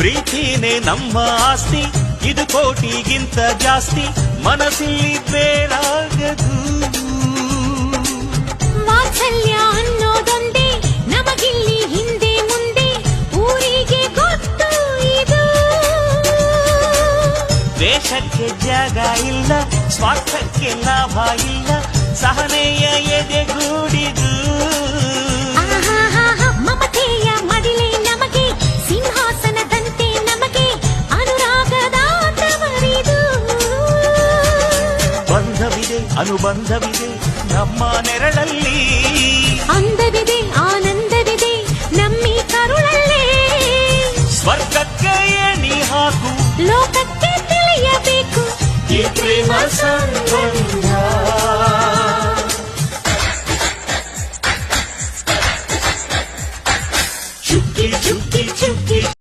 ಪ್ರೀತಿನೇ ನಮ್ಮ ಆಸ್ತಿ, ಇದು ಕೋಟಿಗಿಂತ ಜಾಸ್ತಿ, ಮನಸ್ಸಿಲ್ಲಿ ಬೇರಾಗದು. ವಾತ್ಸಲ್ಯ ಅನ್ನೋದೊಂದೇ ನಮಗಿಲ್ಲಿ ಹಿಂದೆ ಮುಂದೆ ಊರಿಗೆ ಗೊತ್ತು ಇದು. ದ್ವೇಷಕ್ಕೆ ಜಾಗ ಇಲ್ಲ, ಸ್ವಾರ್ಥಕ್ಕೆ ಲಾಭ ಇಲ್ಲ, ಸಹನೆಯ ಎದೆಗೂಡಿದು. ಮಮತೆಯ ಮಡಿಲೆ ನಮಗೆ, ಸಿಂಹಾಸನದಂತೆ ನಮಗೆ ಅನುರಾಗದ ತವರಿದು. ಬಂಧವಿದೆ ಅನುಬಂಧವಿದೆ ನಮ್ಮ ನೆರಳಲ್ಲಿ, ಅಂದವಿದೆ ಆನಂದವಿದೆ ನಮ್ಮಿ ಕರುಳಲ್ಲೇ. ಸ್ವರ್ಗಕ್ಕೆ ಎಣಿ ಹಾಕು, ಲೋಕಕ್ಕೆ ತಿಳಿಯಬೇಕು ಈ ಪ್ರೇಮ ಸಂಗಮ.